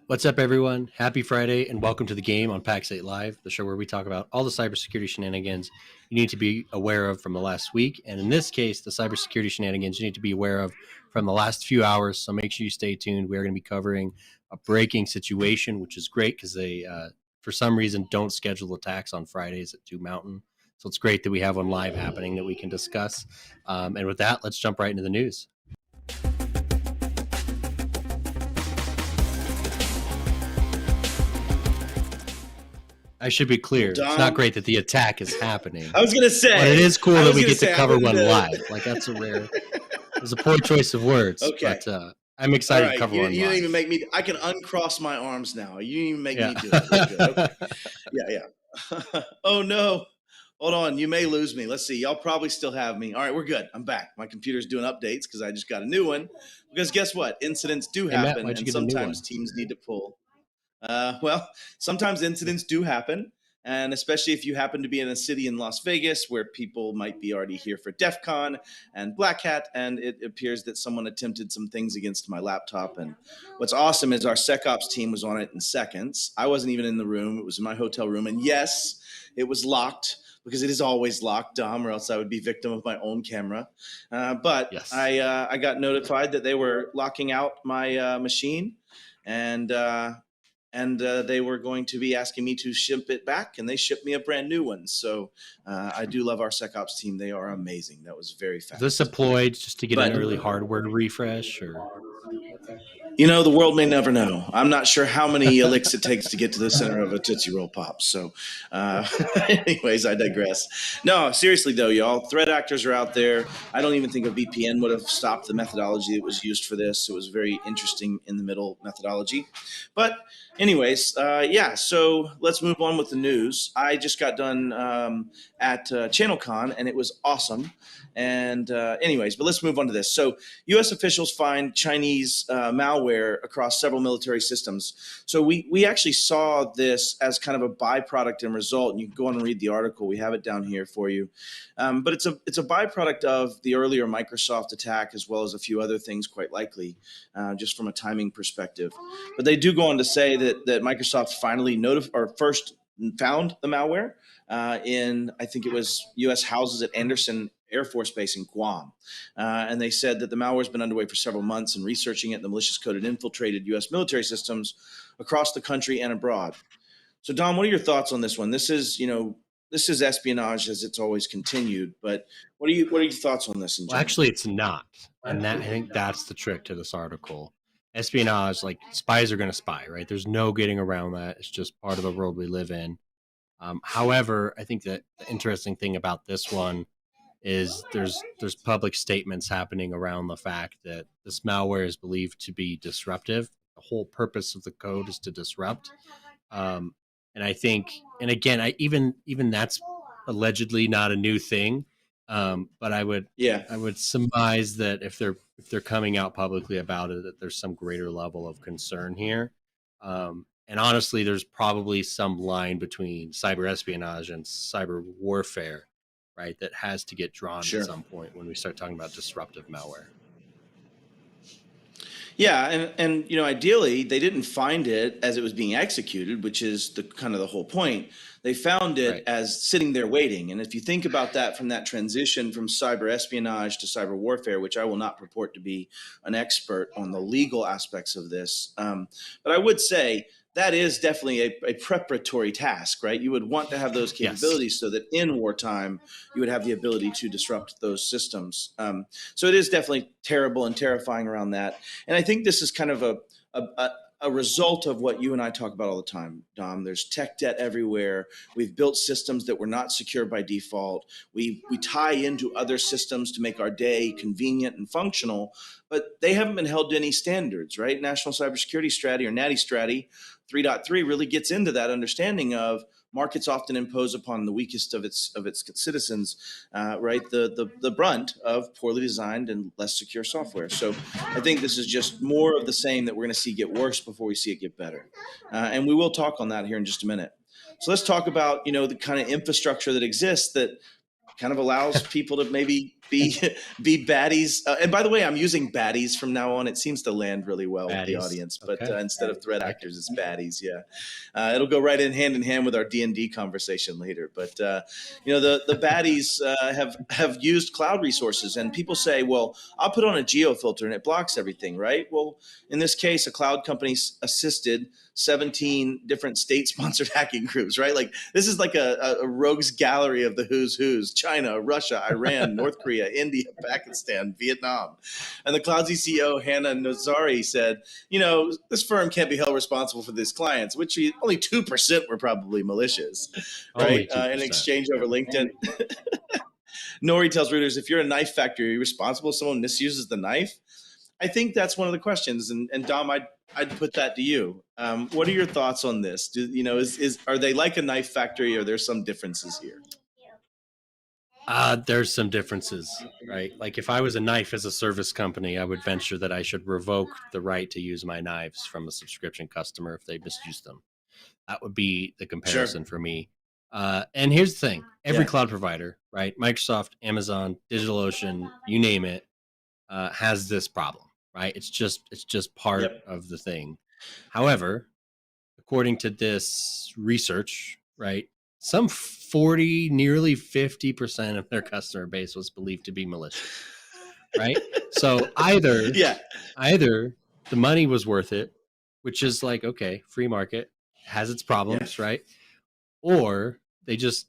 What's up, everyone? Happy Friday, and welcome to the game on Pax8 Live, the show where we talk about all the cybersecurity shenanigans you need to be aware of from the last week. And in this case, the cybersecurity shenanigans you need to be aware of from the last few hours. So make sure you stay tuned. We are going to be covering a breaking situation, which is great because they, for some reason, don't schedule attacks on Fridays at 2 Mountain. So it's great that we have one live happening that we can discuss. And with that, let's jump right into the news. I should be clear. Dom, it's not great that the attack is happening. I was going to say. But it is cool that we get to cover one live. Like, that's a rare. It's a poor choice of words. Okay. But I'm excited to cover one live. You didn't even make me. I can uncross my arms now. You didn't even make me do it. Okay. Yeah. Oh, no. Hold on. You may lose me. Let's see. Y'all probably still have me. All right. We're good. I'm back. My computer's doing updates because I just got a new one. Because guess what? Incidents do happen. Matt, and sometimes teams need to pull. Well, sometimes incidents do happen, and especially if you happen to be in a city in Las Vegas where people might be already here for DEF CON and Black Hat, and it appears that someone attempted some things against my laptop. And what's awesome is our SecOps team was on it in seconds. I wasn't even in the room. It was in my hotel room, and yes, it was locked because it is always locked, Dom, or else I would be victim of my own camera. But yes. I got notified that they were locking out my machine, and they were going to be asking me to ship it back, and they shipped me a brand new one. So I do love our SecOps team. They are amazing. That was very fast. Is this deployed just to get an early hardware refresh? Or? You know, the world may never know. I'm not sure how many licks it takes to get to the center of a Tootsie Roll Pop. So anyways, I digress. No, seriously, though, y'all, threat actors are out there. I don't even think a VPN would have stopped the methodology that was used for this. It was very interesting in the middle methodology. But anyways, so let's move on with the news. I just got done at ChannelCon, and it was awesome. And anyways, but let's move on to this. So U.S. officials find Chinese malware across several military systems. So we actually saw this as kind of a byproduct and result. And you can go on and read the article. We have it down here for you. But it's a byproduct of the earlier Microsoft attack, as well as a few other things, quite likely, just from a timing perspective. But they do go on to say that Microsoft finally first found the malware in, I think it was U.S. houses at Anderson Air Force Base in Guam. And they said that the malware has been underway for several months, and researching it, the malicious code had infiltrated U.S. military systems across the country and abroad. So, Dom, what are your thoughts on this one? This is espionage as it's always continued, but what are your thoughts on this in general? Well, actually, it's not. And I think that's the trick to this article. Espionage, like spies are going to spy, right? There's no getting around that. It's just part of the world we live in. However, I think that the interesting thing about this one is there's public statements happening around the fact that this malware is believed to be disruptive. The whole purpose of the code is to disrupt. And I think, and again, even that's allegedly not a new thing. But I would surmise that if they're coming out publicly about it, that there's some greater level of concern here. And honestly, there's probably some line between cyber espionage and cyber warfare, right, that has to get drawn at some point when we start talking about disruptive malware. Yeah, and ideally they didn't find it as it was being executed, which is the kind of the whole point. They found it as sitting there waiting. And if you think about that from that transition from cyber espionage to cyber warfare, which I will not purport to be an expert on the legal aspects of this, but I would say that is definitely a preparatory task, right? You would want to have those capabilities so that in wartime, you would have the ability to disrupt those systems. So it is definitely terrible and terrifying around that. And I think this is kind of a result of what you and I talk about all the time, Dom. There's tech debt everywhere. We've built systems that were not secure by default. We tie into other systems to make our day convenient and functional, but they haven't been held to any standards, right? National Cybersecurity Strategy, or NATI Strategy 3.3 really gets into that understanding of markets often impose upon the weakest of its citizens, right, the brunt of poorly designed and less secure software. So I think this is just more of the same that we're going to see get worse before we see it get better. And we will talk on that here in just a minute. So let's talk about, the kind of infrastructure that exists that kind of allows people to maybe be be baddies. And by the way, I'm using baddies from now on. It seems to land really well with the Baddies. audience. But Okay. instead of threat Like it. actors, it's baddies. Yeah, it'll go right in hand with our D&D conversation later. But the baddies have used cloud resources, and people say, well, I'll put on a geo filter and it blocks everything, right? Well, in this case, a cloud company assisted 17 different state-sponsored hacking groups, right? Like this is like a rogues gallery of the who's who's: China, Russia, Iran, North Korea, India, Pakistan, Vietnam. And the Cloudsy CEO, Hannah Nazari, said, this firm can't be held responsible for these clients, which only 2% were probably malicious, Only right? 2%. In exchange over LinkedIn. Nori tells readers, if you're a knife factory, are you responsible if someone misuses the knife? I think that's one of the questions, and Dom, I'd put that to you. What are your thoughts on this? Are they like a knife factory, or there's some differences here? There's some differences, right? Like if I was a knife as a service company, I would venture that I should revoke the right to use my knives from a subscription customer if they misuse them. That would be the comparison for me. And here's the thing: every cloud provider, right? Microsoft, Amazon, DigitalOcean, you name it, has this problem, right? It's just part of the thing. However, according to this research, right, some 40, nearly 50% of their customer base was believed to be malicious, right? So either the money was worth it, which is like, okay, free market has its problems, right? Or they just,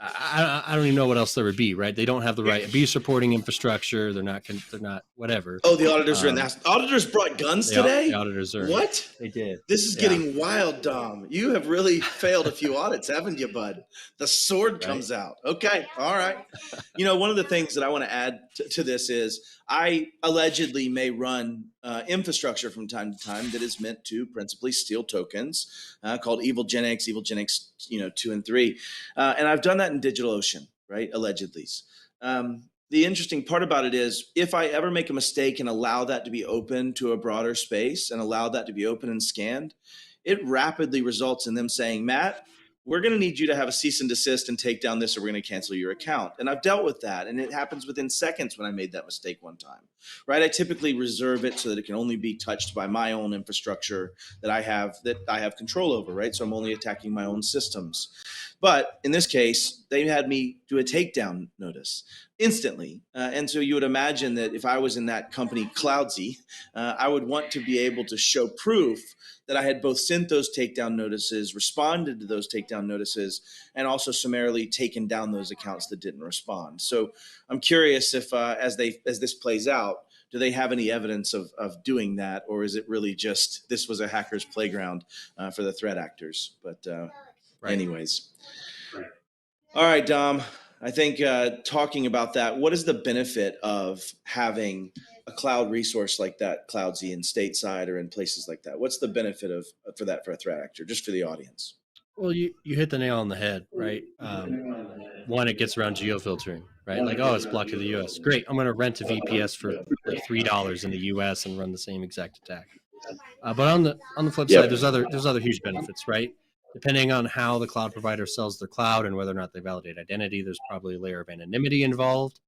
I don't even know what else there would be, right? They don't have the right abuse reporting infrastructure. They're not whatever. Oh, the auditors are in the house. Auditors brought guns today? The auditors are. What? They did. This is getting wild, Dom. You have really failed a few audits, haven't you, bud? The sword comes out. Okay. All right. One of the things that I want to add to this is I allegedly may run infrastructure from time to time that is meant to principally steal tokens called EvilGenX 2 and 3. And I've done that in DigitalOcean, right? Allegedly. The interesting part about it is if I ever make a mistake and allow that to be open to a broader space and allow that to be open and scanned, it rapidly results in them saying, Matt, we're going to need you to have a cease and desist and take down this, or we're going to cancel your account. And I've dealt with that. And it happens within seconds when I made that mistake one time, right? I typically reserve it so that it can only be touched by my own infrastructure that I have control over, right? So I'm only attacking my own systems. But in this case, they had me do a takedown notice instantly. And so you would imagine that if I was in that company, Cloudsy, I would want to be able to show proof that I had both sent those takedown notices, responded to those takedown notices, and also summarily taken down those accounts that didn't respond. So I'm curious if, as this plays out, do they have any evidence of doing that, or is it really just this was a hacker's playground for the threat actors? But anyways. All right, Dom. I think talking about that, what is the benefit of having a cloud resource like that, Cloudsy, in stateside or in places like that? What's the benefit for a threat actor, just for the audience? Well, you hit the nail on the head, right? One, it gets around geofiltering, right? Like, oh, it's blocked to the U.S. Great, I'm going to rent a VPS for like $3 in the U.S. and run the same exact attack. But on the flip side, there's other huge benefits, right? Depending on how the cloud provider sells their cloud and whether or not they validate identity, there's probably a layer of anonymity involved,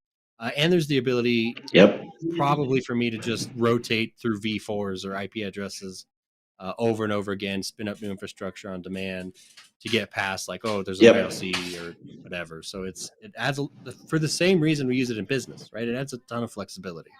and there's the ability, probably for me to just rotate through V4s or IP addresses over and over again, spin up new infrastructure on demand to get past like, oh, there's an ILC or whatever. So it adds for the same reason we use it in business, right? It adds a ton of flexibility.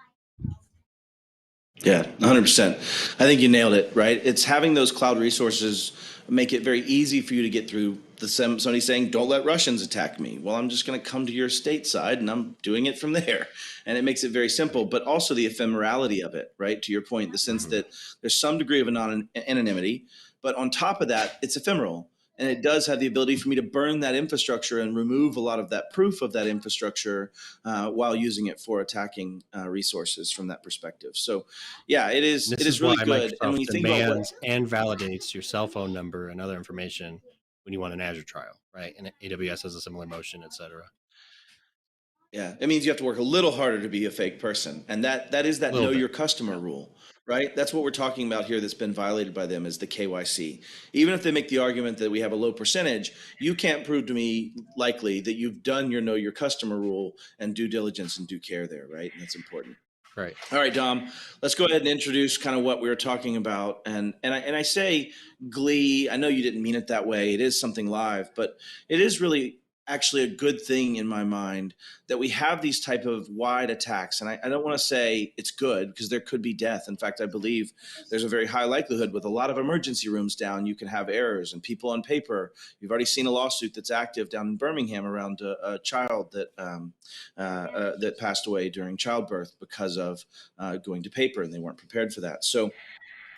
Yeah, 100%. I think you nailed it, right? It's having those cloud resources make it very easy for you to get through somebody saying, don't let Russians attack me. Well, I'm just going to come to your stateside and I'm doing it from there. And it makes it very simple, but also the ephemerality of it, right? To your point, the sense that there's some degree of anonymity, but on top of that, it's ephemeral. And it does have the ability for me to burn that infrastructure and remove a lot of that proof of that infrastructure while using it for attacking resources from that perspective. So, yeah, it is really good. Microsoft, and when you think about and validates your cell phone number and other information when you want an Azure trial, right? And AWS has a similar motion, et cetera. Yeah, it means you have to work a little harder to be a fake person, and that is that know your customer rule. right? That's what we're talking about here that's been violated by them is the KYC. Even if they make the argument that we have a low percentage, you can't prove to me likely that you've done your know your customer rule and due diligence and due care there, right? And that's important. Right. All right, Dom, let's go ahead and introduce kind of what we were talking about. And I say glee, I know you didn't mean it that way. It is something live, but it is really actually a good thing in my mind that we have these type of wide attacks. And I don't want to say it's good because there could be death. In fact, I believe there's a very high likelihood with a lot of emergency rooms down, you can have errors and people on paper. You've already seen a lawsuit that's active down in Birmingham around a child that passed away during childbirth because of going to paper, and they weren't prepared for that. So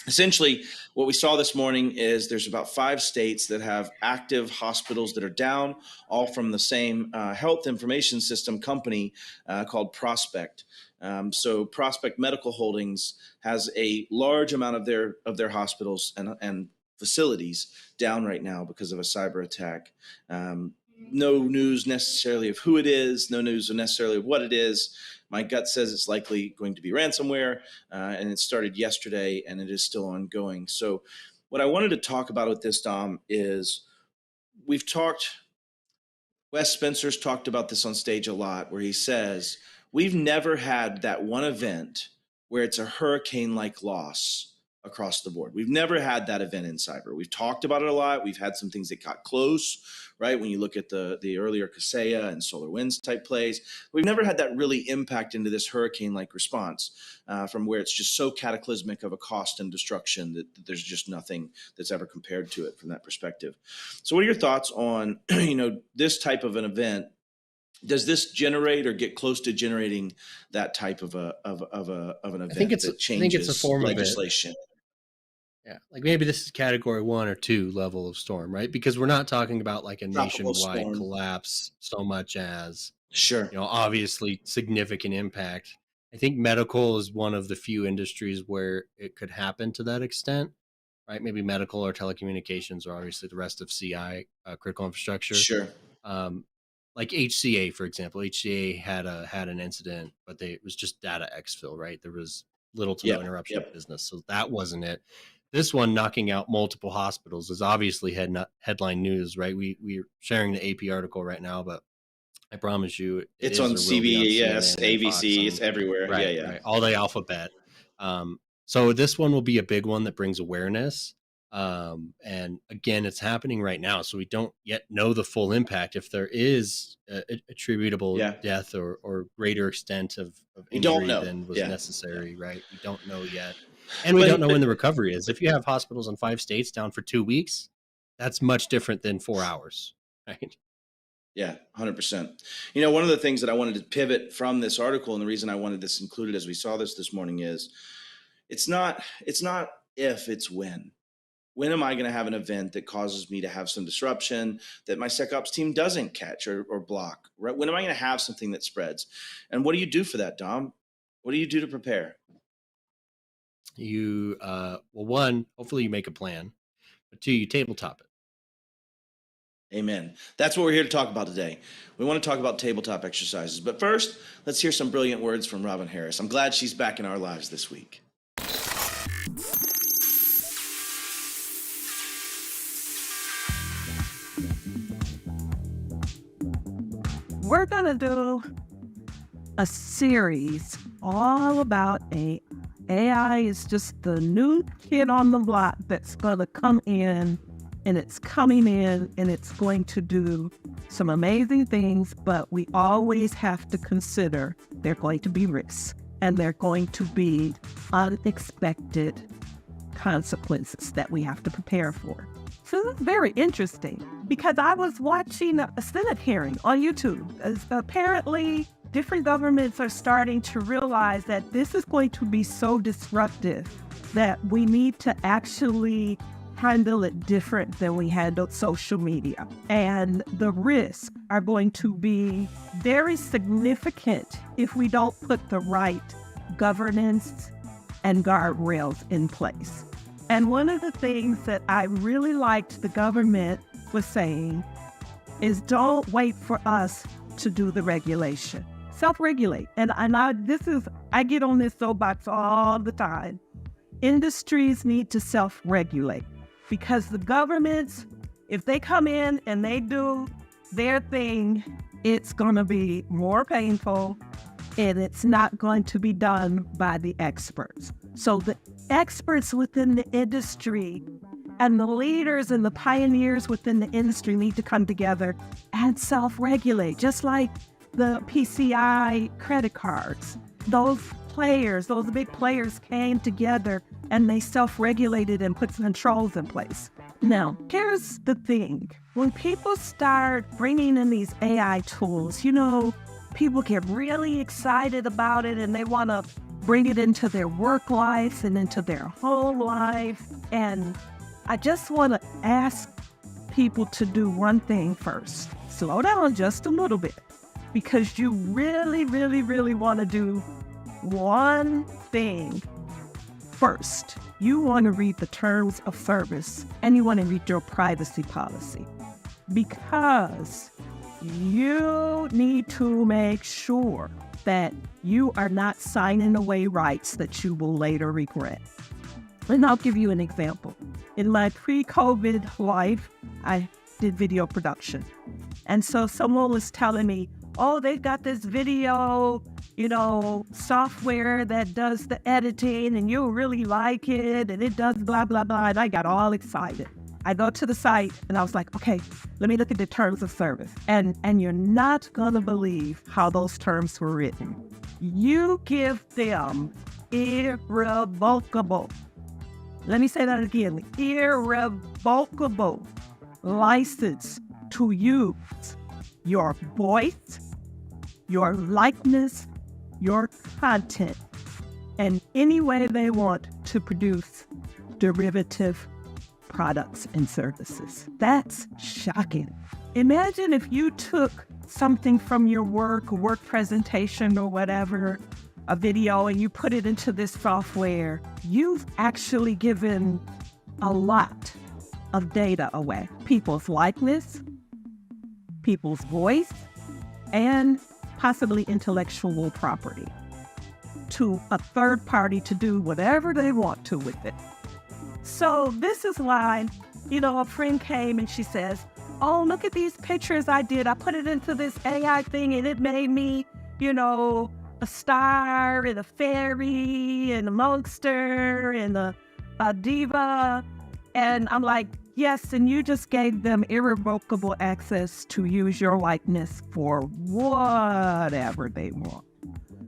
essentially, what we saw this morning is there's about 5 states that have active hospitals that are down, all from the same health information system company called Prospect. So Prospect Medical Holdings has a large amount of their hospitals and facilities down right now because of a cyber attack. No news necessarily of who it is, no news necessarily of what it is. My gut says it's likely going to be ransomware, and it started yesterday, and it is still ongoing. So what I wanted to talk about with this, Dom, is Wes Spencer's talked about this on stage a lot, where he says, we've never had that one event where it's a hurricane-like loss across the board. We've never had that event in cyber. We've talked about it a lot. We've had some things that got close, right? When you look at the earlier CISA and SolarWinds type plays, we've never had that really impact into this hurricane-like response from where it's just so cataclysmic of a cost and destruction that there's just nothing that's ever compared to it from that perspective. So what are your thoughts on, this type of an event? Does this generate or get close to generating that type of an event that changes a form legislation? Of it. Yeah, like maybe this is category 1 or 2 level of storm, right? Because we're not talking about like a Tropical nationwide storm. collapse so much as, Sure. obviously significant impact. I think medical is one of the few industries where it could happen to that extent, right? Maybe medical or telecommunications, or obviously the rest of CI, critical infrastructure. Sure. Like HCA, for example, HCA had an incident, but it was just data exfil, right? There was little to no interruption of business, so that wasn't it. This one knocking out multiple hospitals is obviously headline news, right? We're sharing the AP article right now, but I promise you, it's on CBS, ABC, it's everywhere. Right, Yeah. Right. All the alphabet. So this one will be a big one that brings awareness. And again, it's happening right now, so we don't yet know the full impact. If there is attributable death or greater extent of injury than was necessary, right? We don't know yet. And we don't know when the recovery is. If you have hospitals in 5 states down for 2 weeks, that's much different than 4 hours, right? Yeah, 100%. One of the things that I wanted to pivot from this article, and the reason I wanted this included as we saw this morning, is it's not if, it's when. When am I going to have an event that causes me to have some disruption that my SecOps team doesn't catch or block? Right? When am I going to have something that spreads? And what do you do for that, Dom? What do you do to prepare? You, well, 1, hopefully you make a plan, but 2, you tabletop it. Amen. That's what we're here to talk about today. We want to talk about tabletop exercises. But first, let's hear some brilliant words from Robin Harris. I'm glad she's back in our lives this week. We're going to do a series all about AI. AI is just the new kid on the block that's going to come in, and it's coming in, and it's going to do some amazing things, but we always have to consider there are going to be risks, and there are going to be unexpected consequences that we have to prepare for. So this is very interesting because I was watching a Senate hearing on YouTube. Apparently, different governments are starting to realize that this is going to be so disruptive that we need to actually handle it different than we handled social media. And the risks are going to be very significant if we don't put the right governance and guardrails in place. And one of the things that I really liked the government was saying is don't wait for us to do the regulation. Self-regulate. And I get on this soapbox all the time. Industries need to self-regulate because the governments, if they come in and they do their thing, it's going to be more painful and it's not going to be done by the experts. So the experts within the industry and the leaders and the pioneers within the industry need to come together and self-regulate, just like the PCI credit cards. Those big players came together and they self-regulated and put controls in place. Now, here's the thing. When people start bringing in these AI tools, people get really excited about it and they want to bring it into their work life and into their home life. And I just want to ask people to do one thing first. Slow down just a little bit, because you really, really, really want to do one thing first. You want to read the terms of service and you want to read your privacy policy, because you need to make sure that you are not signing away rights that you will later regret. And I'll give you an example. In my pre-COVID life, I did video production. And so someone was telling me, oh, they've got this video, software that does the editing and you'll really like it and it does blah, blah, blah. And I got all excited. I go to the site and I was like, okay, let me look at the terms of service. And you're not going to believe how those terms were written. You give them irrevocable. Let me say that again. Irrevocable license to use your voice, your likeness, your content, and any way they want to produce derivative products and services. That's shocking. Imagine if you took something from your work presentation or whatever, a video, and you put it into this software. You've actually given a lot of data away. People's likeness, people's voice, and possibly intellectual property to a third party to do whatever they want to with it. So this is why, a friend came and she says, oh, look at these pictures I did. I put it into this AI thing and it made me, a star and a fairy and a monster and a diva. And I'm like, yes, and you just gave them irrevocable access to use your likeness for whatever they want.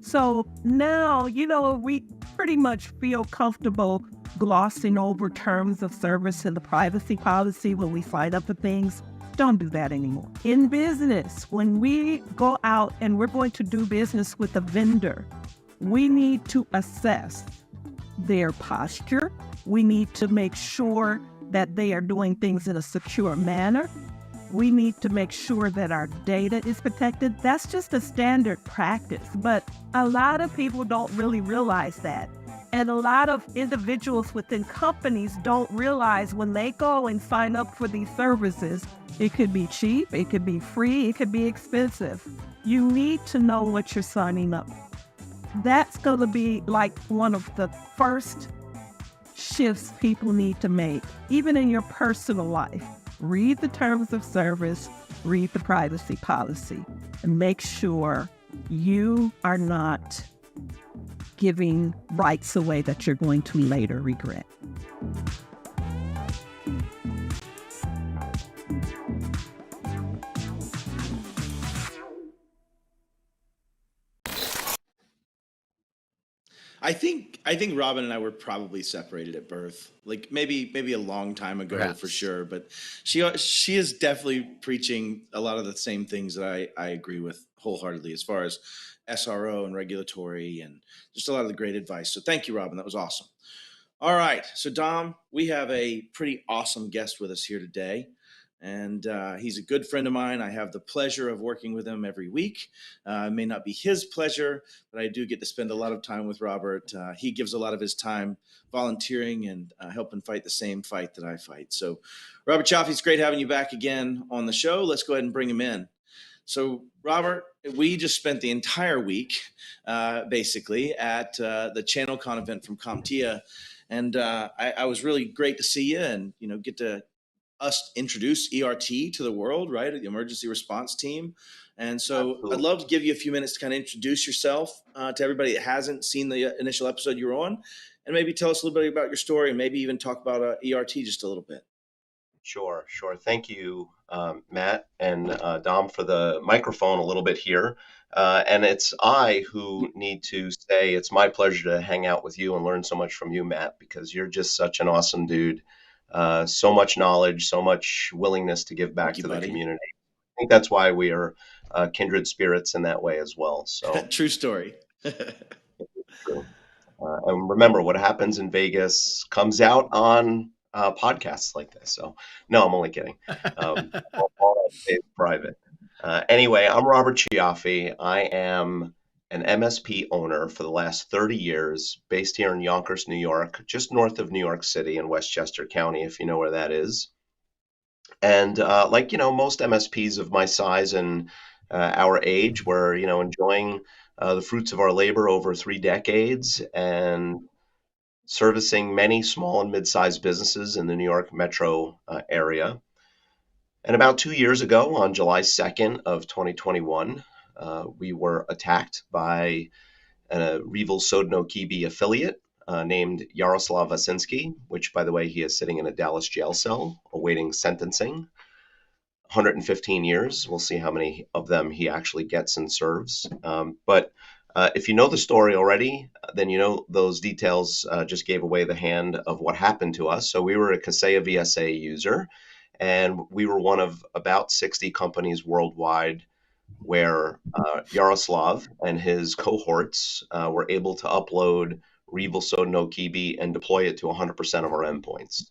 So now, we pretty much feel comfortable glossing over terms of service and the privacy policy when we sign up for things. Don't do that anymore. In business, when we go out and we're going to do business with a vendor, we need to assess their posture. We need to make sure that they are doing things in a secure manner. We need to make sure that our data is protected. That's just a standard practice, but a lot of people don't really realize that. And a lot of individuals within companies don't realize when they go and sign up for these services, it could be cheap, it could be free, it could be expensive. You need to know what you're signing up for. That's going to be like one of the first shifts people need to make, even in your personal life. Read the terms of service, read the privacy policy, and make sure you are not giving rights away that you're going to later regret. I think Robin and I were probably separated at birth, like maybe a long time ago. Perhaps. For sure. But she is definitely preaching a lot of the same things that I agree with wholeheartedly, as far as SRO and regulatory and just a lot of the great advice. So thank you, Robin. That was awesome. All right. So Dom, we have a pretty awesome guest with us here today. And he's a good friend of mine. I have the pleasure of working with him every week. It may not be his pleasure, but I do get to spend a lot of time with Robert. He gives a lot of his time volunteering and helping fight the same fight that I fight. So Robert Cioffi, it's great having you back again on the show. Let's go ahead and bring him in. So Robert, we just spent the entire week basically at the ChannelCon event from CompTIA. And I was really great to see you and, get to us introduce ERT to the world, right? The emergency response team. And so Absolutely. I'd love to give you a few minutes to kind of introduce yourself to everybody that hasn't seen the initial episode you were on, and maybe tell us a little bit about your story and maybe even talk about ERT just a little bit. Sure. Thank you, Matt and Dom, for the microphone a little bit here. And it's I who need to say it's my pleasure to hang out with you and learn so much from you, Matt, because you're just such an awesome dude. So much knowledge, so much willingness to give back Thank you, to the buddy. community. I think that's why we are kindred spirits in that way as well. So True story. true. And remember, what happens in Vegas comes out on podcasts like this. So, no, I'm only kidding. All that stays private. Anyway, I'm Robert Cioffi. I am an MSP owner for the last 30 years, based here in Yonkers, New York, just north of New York City in Westchester County, if you know where that is. And like, most MSPs of my size and our age, we're, enjoying the fruits of our labor over 3 decades and servicing many small and mid-sized businesses in the New York metro area. And about 2 years ago, on July 2nd of 2021, we were attacked by a Revil Sodno Kibi affiliate named Yaroslav Vasinski, which, by the way, he is sitting in a Dallas jail cell awaiting sentencing. 115 years. We'll see how many of them he actually gets and serves. But if you know the story already, then you know those details just gave away the hand of what happened to us. So we were a Kaseya VSA user, and we were one of about 60 companies worldwide where Yaroslav and his cohorts were able to upload Revil Sodno Kibi and deploy it to 100% of our endpoints.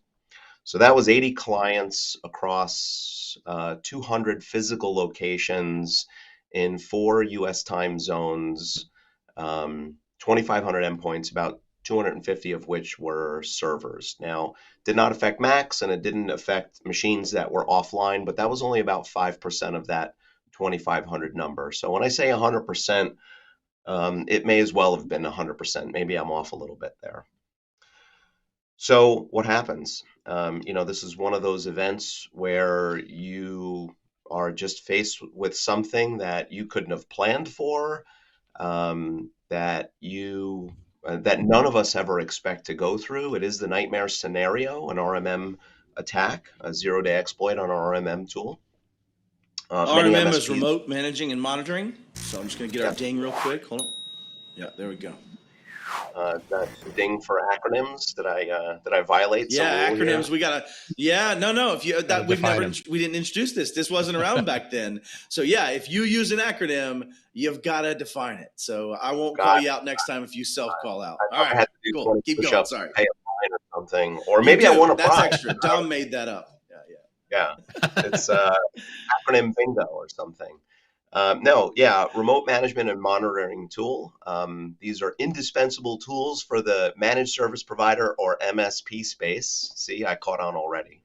So that was 80 clients across 200 physical locations in 4 U.S. time zones, 2,500 endpoints, about 250 of which were servers. Now, did not affect Macs and it didn't affect machines that were offline, but that was only about 5% of that 2,500 number. So when I say 100%, it may as well have been 100%. Maybe I'm off a little bit there. So what happens? This is one of those events where you are just faced with something that you couldn't have planned for, that none of us ever expect to go through. It is the nightmare scenario, an RMM attack, a zero-day exploit on our RMM tool. RMM is remote managing and monitoring. So I'm just going to get our Yeah. ding real quick. Hold on. Yeah, there we go. That ding for acronyms. Did I violate some Yeah, rule acronyms. here? We gotta. Yeah, no. If you that we define didn't introduce this. This wasn't around back then. So yeah, if you use an acronym, you've got to define it. So I won't call you out next time if you self call out. I All thought I right, had to do cool. 20 Keep going. push-ups Sorry. to pay a fine or something, or You maybe I do. won a That's prize. extra. Dom made that up. Yeah, it's acronym bingo or something. No, yeah, remote management and monitoring tool. These are indispensable tools for the managed service provider or MSP space. See, I caught on already.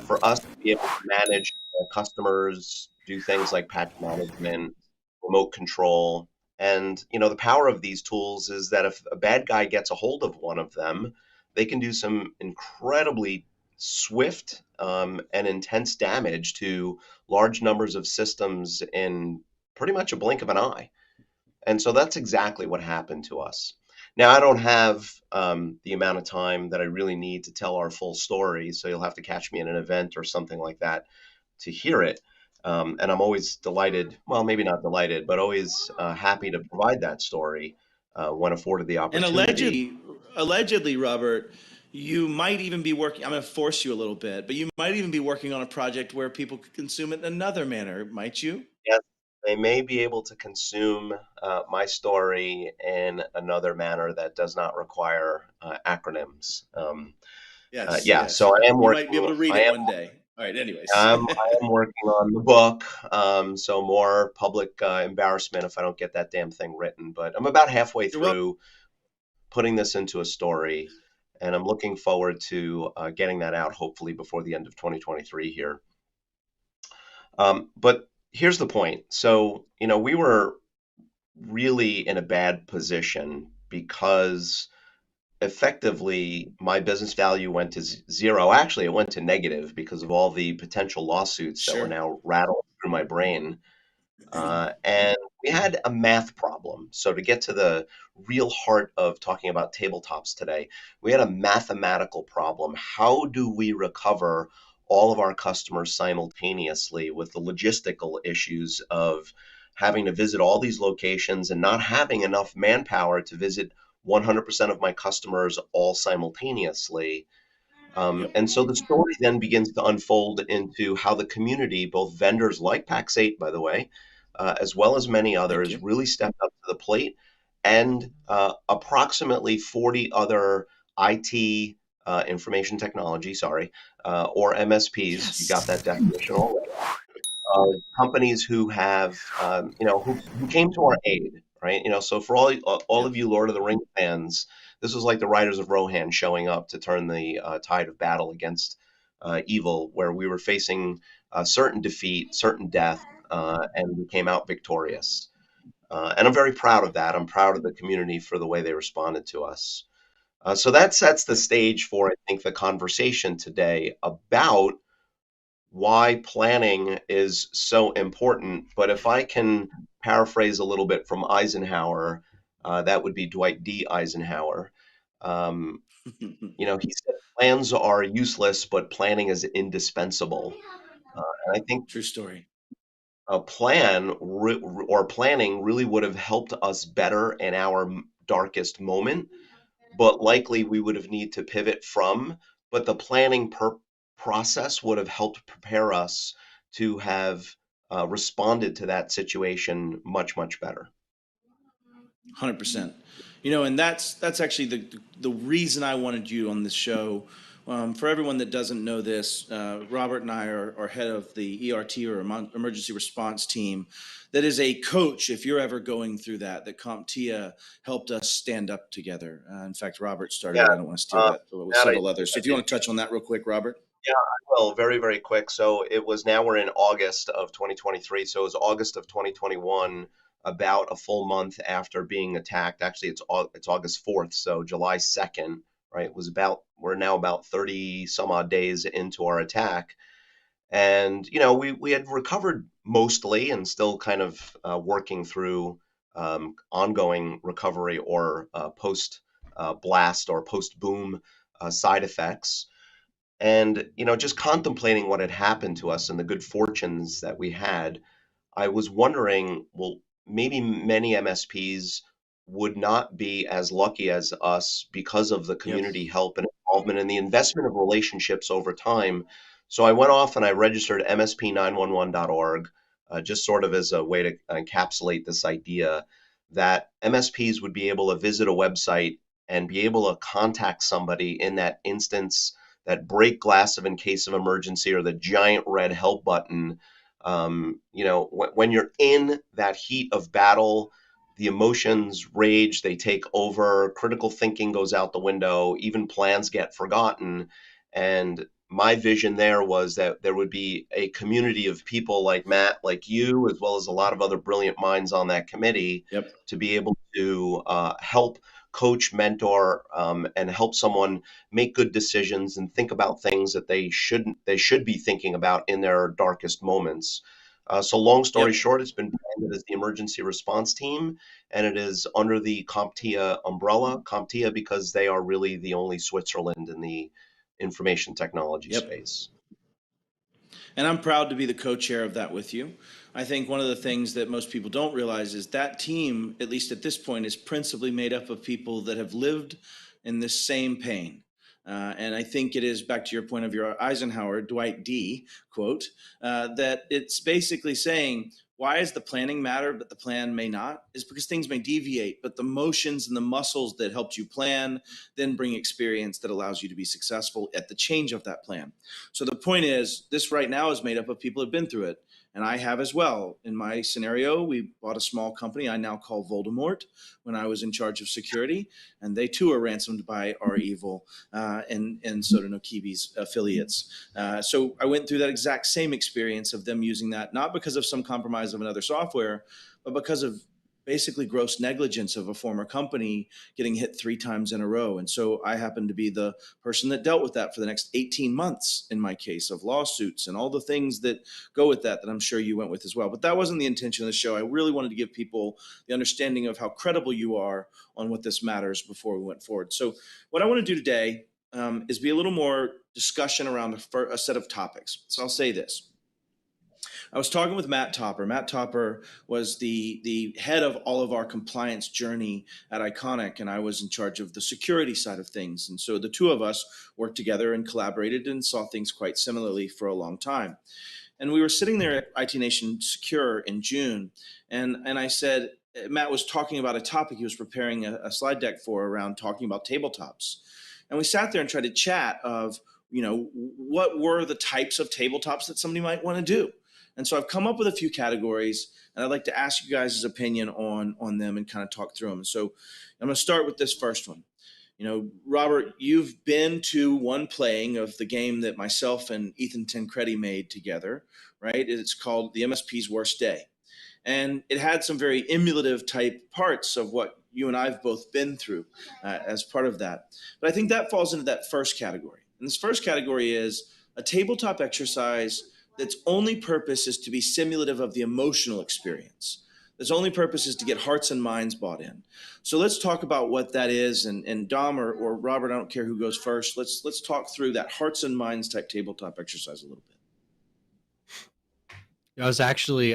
For us to be able to manage customers, do things like patch management, remote control. And, the power of these tools is that if a bad guy gets a hold of one of them, they can do some incredibly swift and intense damage to large numbers of systems in pretty much a blink of an eye. And so that's exactly what happened to us. Now, I don't have the amount of time that I really need to tell our full story, so you'll have to catch me in an event or something like that to hear it. And I'm always delighted, well, maybe not delighted, but always happy to provide that story when afforded the And opportunity. allegedly, Robert, you might even be working. I'm going to force you a little bit, but you might even be working on a project where people could consume it in another manner, might you? Yes, they may be able to consume my story in another manner that does not require acronyms. Yes. So I am You working. might be able to read it one day. All right. Anyways. I am working on the book, so more public embarrassment if I don't get that damn thing written. But I'm about halfway through putting this into a story, and I'm looking forward to getting that out hopefully before the end of 2023 here. But here's the point. So, we were really in a bad position because effectively, my business value went to zero. Actually, it went to negative because of all the potential lawsuits that were Sure. now rattling through my brain. And we had a math problem. So, to get to the real heart of talking about tabletops today, we had a mathematical problem. How do we recover all of our customers simultaneously with the logistical issues of having to visit all these locations and not having enough manpower to visit 100% of my customers all simultaneously? Yep. And so the story then begins to unfold into how the community, both vendors like Pax8, by the way, as well as many Thank others, you. really stepped up to the plate. And approximately 40 other IT, information technology, sorry, or MSPs, you got Yes. that definition already, companies who have, who came to our aid, right? So for all Yep. of you Lord of the Rings fans, this was like the Riders of Rohan showing up to turn the tide of battle against evil, where we were facing certain defeat, certain death, and we came out victorious. And I'm very proud of that. I'm proud of the community for the way they responded to us. So that sets the Yep. stage for, I think, the conversation today about why planning is so important. But if I can paraphrase a little bit from Eisenhower, that would be Dwight D. Eisenhower. Um, he said plans are useless, but planning is indispensable. And I think True story. a or planning really would have helped us better in our darkest moment, but likely we would have need to pivot from. But the planning process would have helped prepare us to have responded to that situation much, much better. 100%. And that's actually the reason I wanted you on this show. For everyone that doesn't know this, Robert and I are head of the ERT, or emergency response team. That is a coach. If you're ever going through that CompTIA helped us stand up together. In fact, Robert started Yeah, it. I don't want to steal uh, that with Matt, several others. So I if you did. want to touch on that real quick, Robert. Yeah, I will. Very, very quick. So it was now we're in August of 2023. So it was August of 2021, about a full month after being attacked. Actually, it's August 4th, so July 2nd, right? It was we're now about 30 some odd days into our attack. And, we had recovered mostly and still kind of working through ongoing recovery or post blast or post boom side effects. And, just contemplating what had happened to us and the good fortunes that we had, I was wondering, well, maybe many MSPs would not be as lucky as us because of the Yep. community help and involvement and the investment of relationships over time. So I went off and I registered msp911.org, just sort of as a way to encapsulate this idea that MSPs would be able to visit a website and be able to contact somebody in that instance, that break glass of in case of emergency, or the giant red help button. When you're in that heat of battle, the emotions rage, they take over, critical thinking goes out the window, even plans get forgotten. And my vision there was that there would be a community of people like Matt, like you, as well as a lot of other brilliant minds on that committee, Yep. to be able to help coach, mentor, and help someone make good decisions and think about things that they should be thinking about in their darkest moments. So long story Yep. short, it's been branded as the emergency response team, and it is under the CompTIA umbrella. CompTIA because they are really the only Switzerland in the information technology Yep. space. And I'm proud to be the co-chair of that with you. I think one of the things that most people don't realize is that team, at least at this point, is principally made up of people that have lived in this same pain. And I think it is, back to your point of your Eisenhower, Dwight D. quote, that it's basically saying, why is the planning matter, but the plan may not? Is because things may deviate, but the motions and the muscles that helped you plan then bring experience that allows you to be successful at the change of that plan. So the point is, this right now is made up of people who have been through it. And I have as well. In my scenario, we bought a small company I now call Voldemort when I was in charge of security. And they too are ransomed by our evil and Soda no Kibi's affiliates. So I went through that exact same experience of them using that, not because of some compromise of another software, but because of basically gross negligence of a former company getting hit 3 times in a row. And so I happened to be the person that dealt with that for the next 18 months in my case, of lawsuits and all the things that go with that I'm sure you went with as well. But that wasn't the intention of the show. I really wanted to give people the understanding of how credible you are on what this matters before we went forward. So what I want to do today is be a little more discussion around a set of topics. So I'll say this. I was talking with Matt Topper. Matt Topper was the head of all of our compliance journey at Iconic, and I was in charge of the security side of things. And so the two of us worked together and collaborated and saw things quite similarly for a long time. And we were sitting there at IT Nation Secure in June, and I said, Matt was talking about a topic he was preparing a slide deck for around talking about tabletops. And we sat there and tried to chat of, what were the types of tabletops that somebody might want to do. And so I've come up with a few categories, and I'd like to ask you guys' opinion on them and kind of talk through them. So I'm going to start with this first one. Robert, you've been to one playing of the game that myself and Ethan Tancredi made together, right? It's called The MSP's Worst Day. And it had some very emulative type parts of what you and I have both been through as part of that. But I think that falls into that first category. And this first category is a tabletop exercise that's only purpose is to be simulative of the emotional experience. Its only purpose is to get hearts and minds bought in. So let's talk about what that is. And Dom or Robert, I don't care who goes first. Let's talk through that hearts and minds type tabletop exercise a little bit. I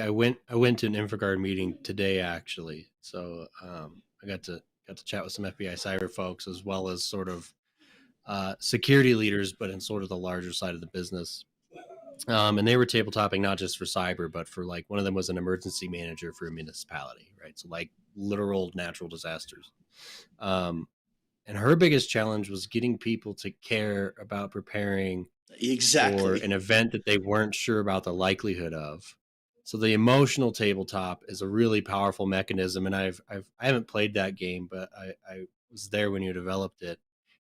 went to an InfraGard meeting today actually. So I got to chat with some FBI cyber folks as well as sort of security leaders, but in sort of the larger side of the business. And they were tabletopping not just for cyber, but for like one of them was an emergency manager for a municipality, right? So like literal natural disasters. And her biggest challenge was getting people to care about preparing for an event that they weren't sure about the likelihood of. So the emotional tabletop is a really powerful mechanism. And I haven't played that game, but I was there when you developed it.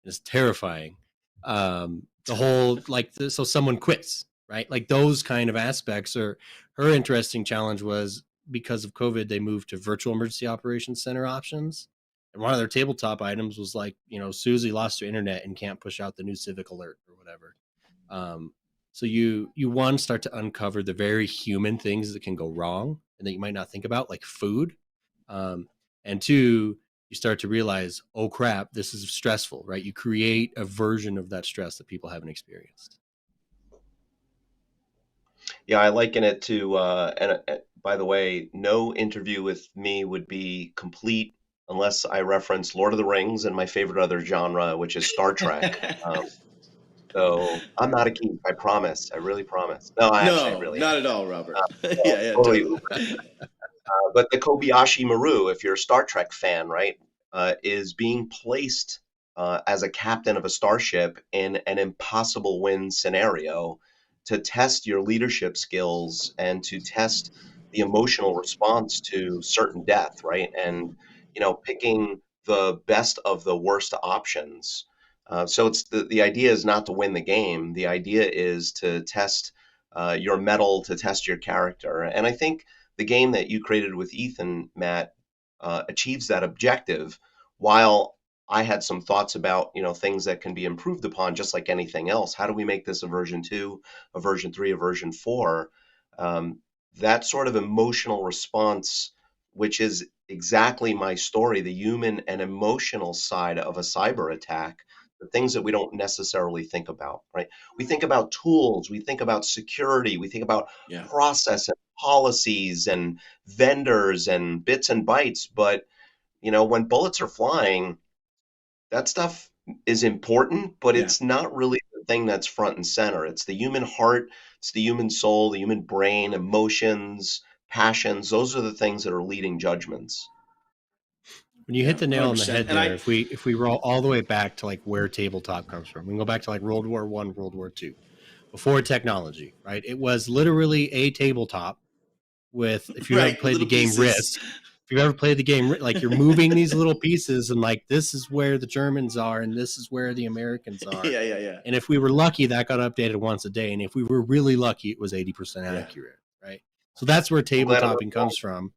It's terrifying. The whole so someone quits. Right? Like those kind of aspects are her interesting challenge was because of COVID, they moved to virtual emergency operations center options. And one of their tabletop items was like, Susie lost her internet and can't push out the new civic alert or whatever. So you one start to uncover the very human things that can go wrong and that you might not think about, like food. And two, you start to realize, oh crap, this is stressful, right? You create a version of that stress that people haven't experienced. Yeah, I liken it to, and by the way, no interview with me would be complete unless I reference Lord of the Rings and my favorite other genre, which is Star Trek. So I'm not a geek, I promise. I really promise. No, I really not am. at all, Robert. Totally. But the Kobayashi Maru, if you're a Star Trek fan, right, is being placed as a captain of a starship in an impossible win scenario to test your leadership skills and to test the emotional response to certain death, right? And, picking the best of the worst options. So it's the idea is not to win the game. The idea is to test your mettle, to test your character. And I think the game that you created with Ethan, Matt, achieves that objective, while I had some thoughts about, things that can be improved upon, just like anything else. How do we make this a version 2, a version 3, a version 4? That sort of emotional response, which is exactly my story, the human and emotional side of a cyber attack, the things that we don't necessarily think about, right? We think about tools, we think about security, we think about process and policies and vendors and bits and bytes. But, when bullets are flying, that stuff is important, but it's not really the thing that's front and center. It's the human heart, it's the human soul, the human brain, emotions, passions. Those are the things that are leading judgments. When you hit the nail 100%. On the head there, And if we roll all the way back to like where tabletop comes from, we can go back to like World War I, World War II, before technology, right? It was literally a tabletop with, if you ever played the game Risk, if you've ever played the game, like you're moving these little pieces and like, this is where the Germans are and this is where the Americans are. Yeah. And if we were lucky, that got updated once a day. And if we were really lucky, it was 80% accurate, right? So that's where tabletopping comes from.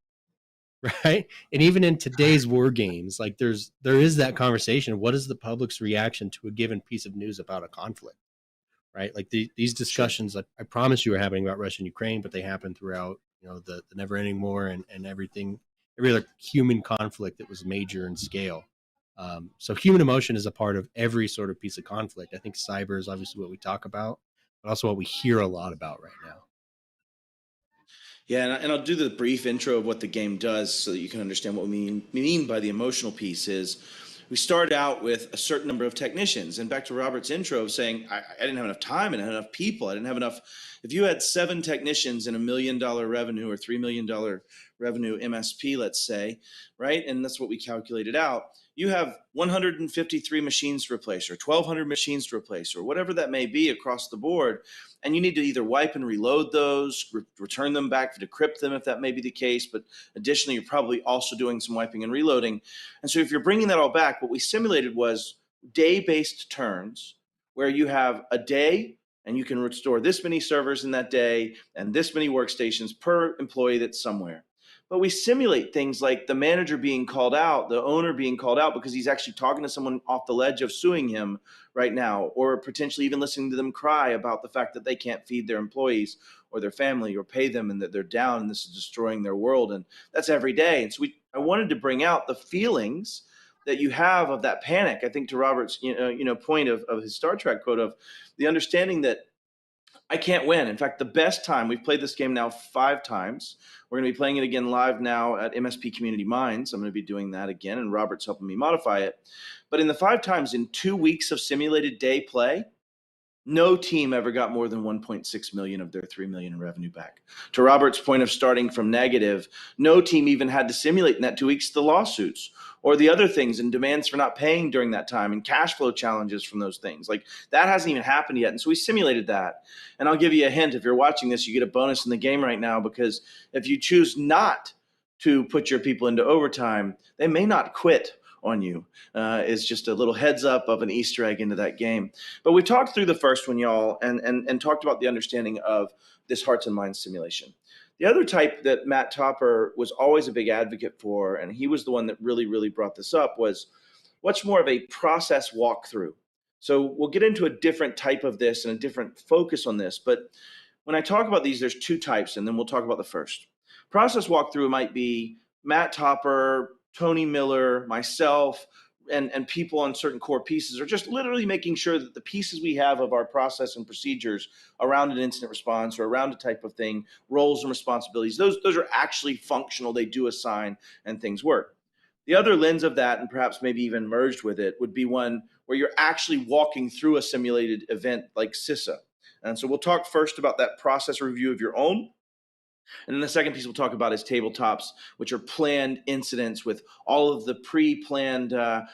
right? And even in today's war games, like there is that conversation. What is the public's reaction to a given piece of news about a conflict, right? Like these discussions, I promise you, are happening about Russia and Ukraine, but they happen throughout, the never-ending war and everything, every other human conflict that was major in scale. So human emotion is a part of every sort of piece of conflict. I think cyber is obviously what we talk about, but also what we hear a lot about right now. Yeah, and I'll do the brief intro of what the game does so that you can understand what we mean by the emotional piece. Is we start out with a certain number of technicians, and back to Robert's intro of saying I didn't have enough time, I didn't have enough people, I didn't have enough. If you had 7 technicians and $1 million revenue or $3 million revenue MSP, let's say, right, and that's what we calculated out. You have 153 machines to replace, or 1,200 machines to replace, or whatever that may be across the board. And you need to either wipe and reload those, return them back, decrypt them if that may be the case. But additionally, you're probably also doing some wiping and reloading. And so if you're bringing that all back, what we simulated was day-based turns where you have a day and you can restore this many servers in that day and this many workstations per employee that's somewhere. But we simulate things like the manager being called out, the owner being called out because he's actually talking to someone off the ledge of suing him right now, or potentially even listening to them cry about the fact that they can't feed their employees or their family or pay them and that they're down and this is destroying their world. And that's every day. And so I wanted to bring out the feelings that you have of that panic. I think to Robert's point of his Star Trek quote of the understanding that I can't win. In fact, the best time, we've played this game now 5 times. We're going to be playing it again live now at MSP Community Minds. I'm going to be doing that again, and Robert's helping me modify it. But in the 5 times, in 2 weeks of simulated day play, no team ever got more than 1.6 million of their 3 million in revenue back. To Robert's point of starting from negative, no team even had to simulate in that 2 weeks the lawsuits or the other things and demands for not paying during that time and cash flow challenges from those things. Like that hasn't even happened yet. And so we simulated that. And I'll give you a hint. If you're watching this, you get a bonus in the game right now, because if you choose not to put your people into overtime, they may not quit on you. Is just a little heads up of an Easter egg into that game. But we talked through the first one, y'all, and talked about the understanding of this hearts and minds simulation. The other type that Matt Topper was always a big advocate for, and he was the one that really brought this up, was what's more of a process walkthrough. So we'll get into a different type of this and a different focus on this. But when I talk about these, there's 2 types, and then we'll talk about the first. Process walkthrough might be Matt Topper, Tony Miller, myself, and people on certain core pieces are just literally making sure that the pieces we have of our process and procedures around an incident response or around a type of thing, roles and responsibilities, those are actually functional. They do assign and things work. The other lens of that, and perhaps maybe even merged with it, would be one where you're actually walking through a simulated event like CISA. And so we'll talk first about that process review of your own. And then the second piece we'll talk about is tabletops, which are planned incidents with all of the pre-planned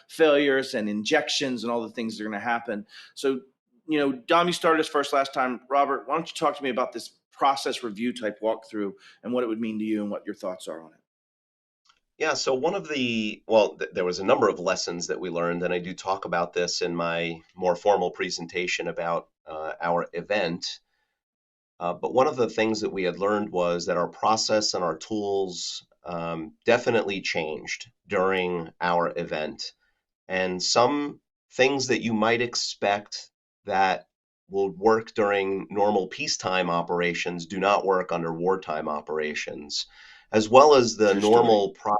failures and injections and all the things that are going to happen. So, Dom, you started us first last time. Robert, why don't you talk to me about this process review type walkthrough and what it would mean to you and what your thoughts are on it? Yeah, so there was a number of lessons that we learned, and I do talk about this in my more formal presentation about our event. But one of the things that we had learned was that our process and our tools definitely changed during our event. And some things that you might expect that will work during normal peacetime operations do not work under wartime operations, as well as the normal process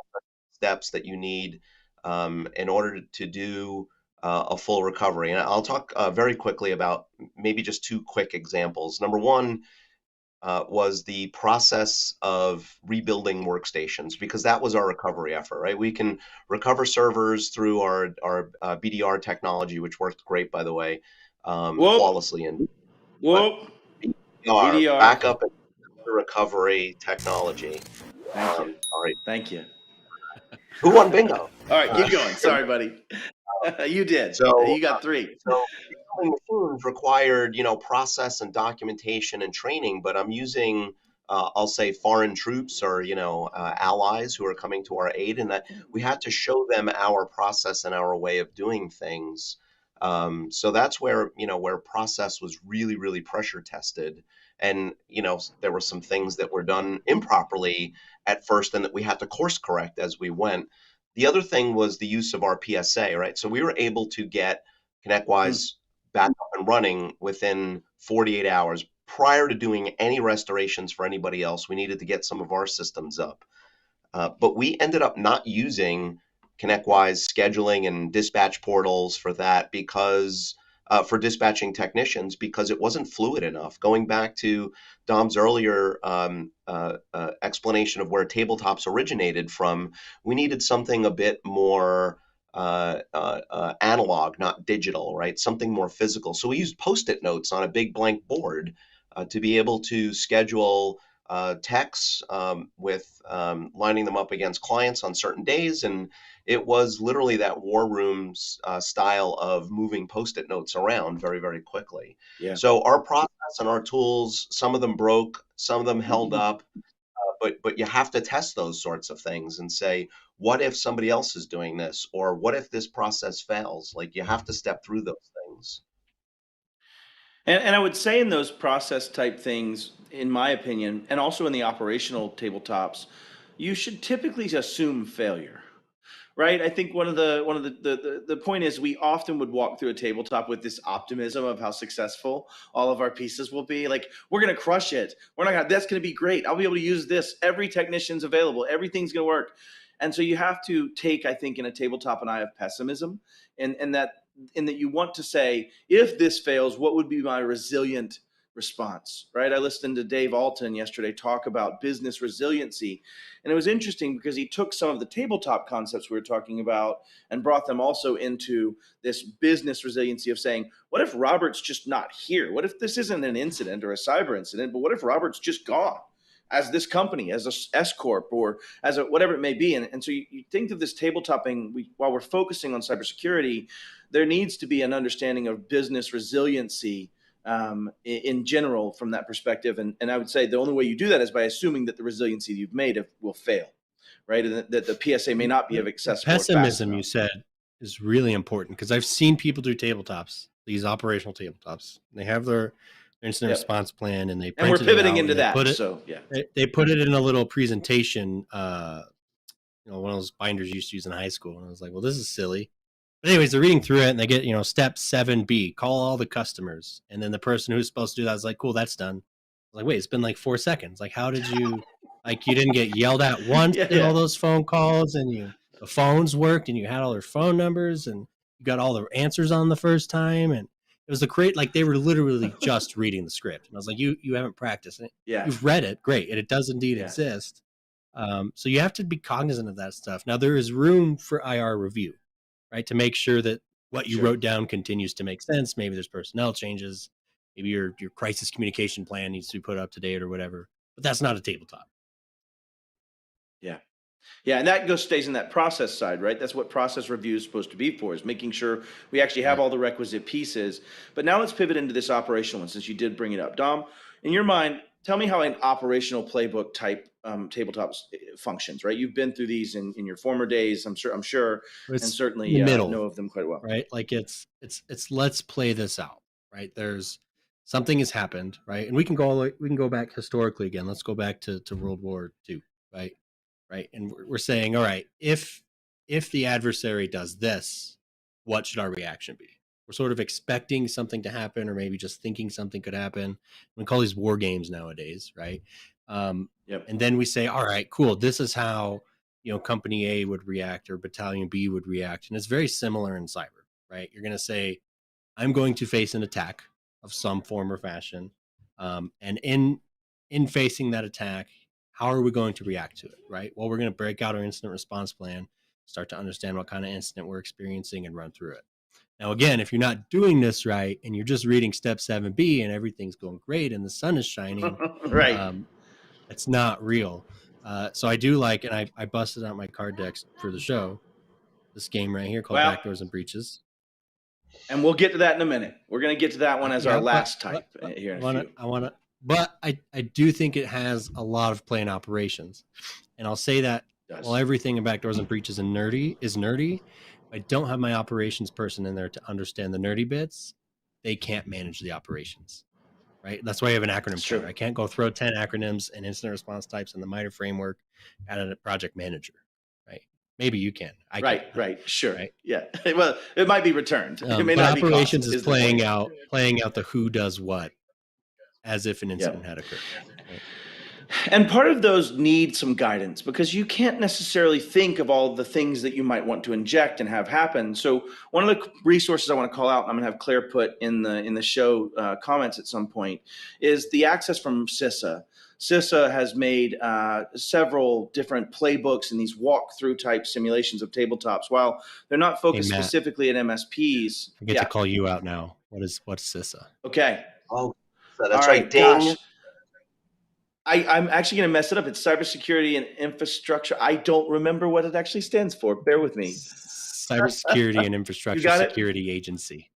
steps that you need in order to do a full recovery. And I'll talk very quickly about maybe just 2 quick examples. Number one was the process of rebuilding workstations, because that was our recovery effort, right? We can recover servers through our BDR technology, which worked great, by the way, flawlessly. And BDR, backup and recovery technology. Thank you. Who won bingo? All right, keep going. Sorry, buddy. You did. So you got 3. So rebuilding machines required, process and documentation and training, but I'm using, I'll say, foreign troops or, allies who are coming to our aid, and that we had to show them our process and our way of doing things So that's where, where process was really, really pressure tested. And, there were some things that were done improperly at first and that we had to course correct as we went. The other thing was the use of our PSA, right? So we were able to get ConnectWise back up and running within 48 hours. Prior to doing any restorations for anybody else, we needed to get some of our systems up. But we ended up not using ConnectWise scheduling and dispatch portals for that because for dispatching technicians, because it wasn't fluid enough. Going back to Dom's earlier explanation of where tabletops originated from, we needed something a bit more analog, not digital, right? Something more physical. So we used Post-it notes on a big blank board to be able to schedule techs with lining them up against clients on certain days. And it was literally that war room style of moving Post-it notes around very, very quickly. Yeah. So our process and our tools, some of them broke, some of them held up, but you have to test those sorts of things and say, what if somebody else is doing this? Or what if this process fails? Like, you have to step through those things. And I would say in those process type things, in my opinion, and also in the operational tabletops, you should typically assume failure, right? I think one of the point is we often would walk through a tabletop with this optimism of how successful all of our pieces will be. Like, we're gonna crush it. We're not gonna. That's gonna be great. I'll be able to use this. Every technician's available. Everything's gonna work. And so you have to take, I think, in a tabletop an eye of pessimism, and that you want to say, if this fails, what would be my resilient response, right? I listened to Dave Alton yesterday talk about business resiliency. And it was interesting because he took some of the tabletop concepts we were talking about and brought them also into this business resiliency of saying, what if Robert's just not here? What if this isn't an incident or a cyber incident, but what if Robert's just gone? As this company, as a S corp, or as a whatever it may be, and so you think of this tabletopping. While we're focusing on cybersecurity, there needs to be an understanding of business resiliency in general from that perspective. And I would say the only way you do that is by assuming that the resiliency you've made will fail, right? And that the PSA may not be of accessible. Pessimism, you said, is really important because I've seen people do tabletops, these operational tabletops. They have their incident response plan, and we're pivoting into that. They put it in a little presentation, one of those binders you used to use in high school. And I was like, well, this is silly. But anyways, they're reading through it and they get, step 7B, call all the customers. And then the person who's supposed to do that is like, cool, that's done. I was like, wait, it's been like 4 seconds. Like, how did you, you didn't get yelled at once in all those phone calls, and the phones worked and you had all their phone numbers and you got all the answers on the first time. And it was they were literally just reading the script. And I was like, you haven't practiced it. Yeah. You've read it. Great. And it does indeed exist. So you have to be cognizant of that stuff. Now, there is room for IR review, right? To make sure that what you wrote down continues to make sense. Maybe there's personnel changes. Maybe your crisis communication plan needs to be put up to date or whatever. But that's not a tabletop. Yeah. Yeah, and that stays in that process side, right? That's what process review is supposed to be for, is making sure we actually have all the requisite pieces. But now let's pivot into this operational one, since you did bring it up. Dom, in your mind, tell me how an operational playbook type tabletops functions, right? You've been through these in your former days, I'm sure, and certainly know of them quite well. Right? Like it's let's play this out, right? Something has happened, right? And we can go back historically again. Let's go back to World War II, right? Right. And we're saying, all right, if the adversary does this, what should our reaction be? We're sort of expecting something to happen, or maybe just thinking something could happen. We call these war games nowadays, right? And then we say, all right, cool. This is how, company A would react or battalion B would react. And it's very similar in cyber, right? You're going to say, I'm going to face an attack of some form or fashion. And in facing that attack, how are we going to react to it, right? Well, we're going to break out our incident response plan, start to understand what kind of incident we're experiencing, and run through it. Now, again, if you're not doing this right and you're just reading step 7B and everything's going great and the sun is shining, right? It's not real. So I do like, and I busted out my card decks for the show, this game right here called Backdoors and Breaches. And we'll get to that in a minute. We're going to get to that one as our last type here in a few. But I do think it has a lot of play in operations. And I'll say that while everything in Backdoors and Breaches is nerdy, I don't have my operations person in there to understand the nerdy bits, they can't manage the operations, right? That's why you have an acronym It's killer. true. I can't go throw 10 acronyms and incident response types in the MITRE framework at a project manager, right? Maybe you can. I can't. Right. Sure. Right? Yeah. Well, it might be returned. It may But not be operations cost, is the point. playing out the who does what as if an incident Yep. had occurred. Right? And part of those need some guidance because you can't necessarily think of all the things that you might want to inject and have happen. So one of the resources I want to call out, and I'm going to have Claire put in the show comments at some point, is the access from CISA. CISA has made several different playbooks and these walkthrough type simulations of tabletops. While they're not focused Matt, specifically at MSPs. I get to call you out now. What's CISA? Okay. Oh, so that's All right. Ding. Gosh. I'm actually going to mess it up. It's Cybersecurity and Infrastructure. I don't remember what it actually stands for. Bear with me. Cybersecurity and Infrastructure Security Agency.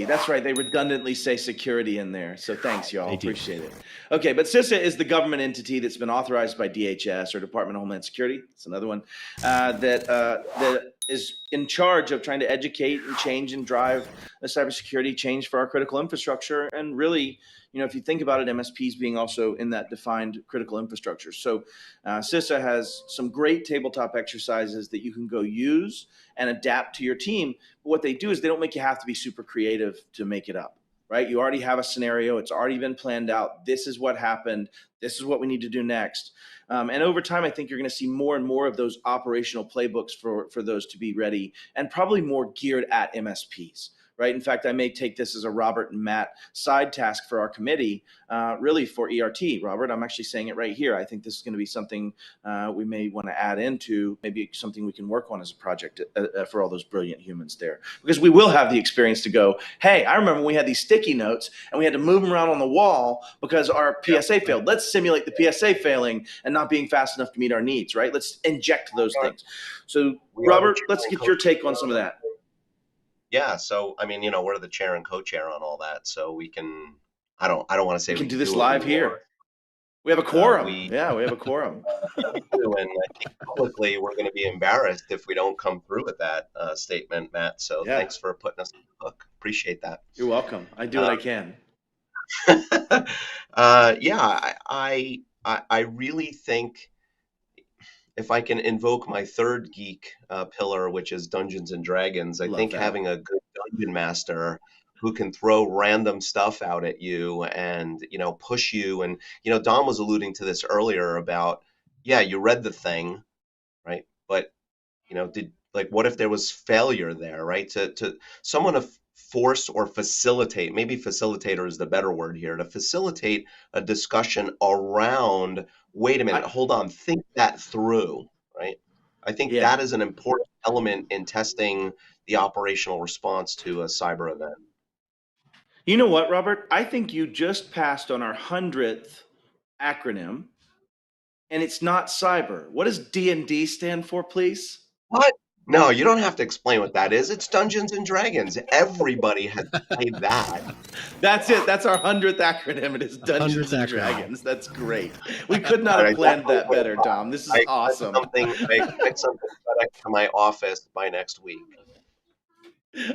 That's right. They redundantly say security in there. So thanks, y'all. Appreciate it. Okay, but CISA is the government entity that's been authorized by DHS or Department of Homeland Security. It's another one that is in charge of trying to educate and change and drive the cybersecurity change for our critical infrastructure. And really, if you think about it, MSPs being also in that defined critical infrastructure. So CISA has some great tabletop exercises that you can go use and adapt to your team. But what they do is they don't make you have to be super creative to make it up, right? You already have a scenario. It's already been planned out. This is what happened. This is what we need to do next. And over time, I think you're going to see more and more of those operational playbooks for those to be ready and probably more geared at MSPs. Right. In fact, I may take this as a Robert and Matt side task for our committee, really for ERT. Robert, I'm actually saying it right here. I think this is going to be something we may want to add into, maybe something we can work on as a project for all those brilliant humans there. Because we will have the experience to go, hey, I remember we had these sticky notes and we had to move them around on the wall because our PSA failed. Let's simulate the PSA failing and not being fast enough to meet our needs, right? Let's inject those things. So, Robert, let's get your take on some of that. Yeah, so I mean, we're the chair and co-chair on all that, so we can. I don't want to say we can do this live here. We have a quorum. We have a quorum. And I think publicly, we're going to be embarrassed if we don't come through with that statement, Matt. So thanks for putting us on the hook. Appreciate that. You're welcome. I do what I can. I really think. If I can invoke my third geek pillar, which is Dungeons and Dragons, I think having a good dungeon master who can throw random stuff out at you and, push you. And, Don was alluding to this earlier about, you read the thing, right? But, what if there was failure there, right? To someone to force or facilitate, maybe facilitator is the better word here, to facilitate a discussion around, wait a minute, hold on, think that through, right? I think that is an important element in testing the operational response to a cyber event. You know what, Robert? I think you just passed on our 100th acronym, and it's not cyber. What does D&D stand for, please? What? No, you don't have to explain what that is. It's Dungeons and Dragons. Everybody has played that. That's it. That's our 100th acronym. It is Dungeons and Dragons. That's great. We could not have planned that better, Tom. This is awesome. I expect something to my office by next week.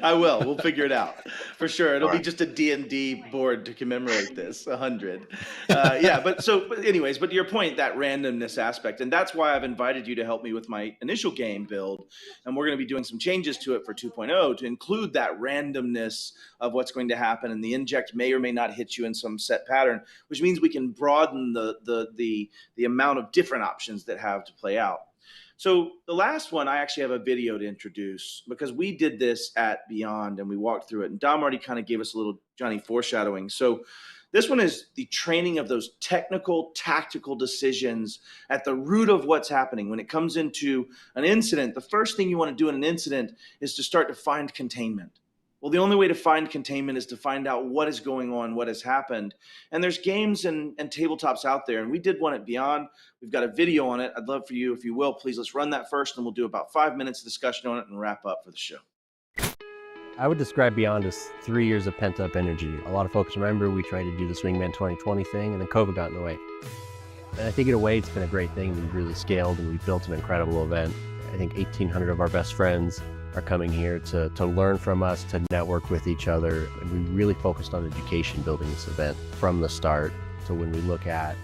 I will. We'll figure it out for sure. It'll be just a D&D board to commemorate this 100. But to your point, that randomness aspect, and that's why I've invited you to help me with my initial game build, and we're going to be doing some changes to it for 2.0 to include that randomness of what's going to happen, and the inject may or may not hit you in some set pattern, which means we can broaden the amount of different options that have to play out. So the last one, I actually have a video to introduce because we did this at Beyond and we walked through it. And Dom already kind of gave us a little Johnny foreshadowing. So this one is the training of those technical, tactical decisions at the root of what's happening. When it comes into an incident, the first thing you want to do in an incident is to start to find containment. Well, the only way to find containment is to find out what is going on, what has happened. And there's games and tabletops out there. And we did one at Beyond. We've got a video on it. I'd love for you, if you will, please, let's run that first, and we'll do about 5 minutes of discussion on it and wrap up for the show. I would describe Beyond as 3 years of pent-up energy. A lot of folks remember we tried to do the Swingman 2020 thing, and then COVID got in the way. And I think in a way, it's been a great thing. We've really scaled, and we've built an incredible event. I think 1,800 of our best friends are coming here to learn from us, to network with each other. And we really focused on education building this event from the start. So when we look at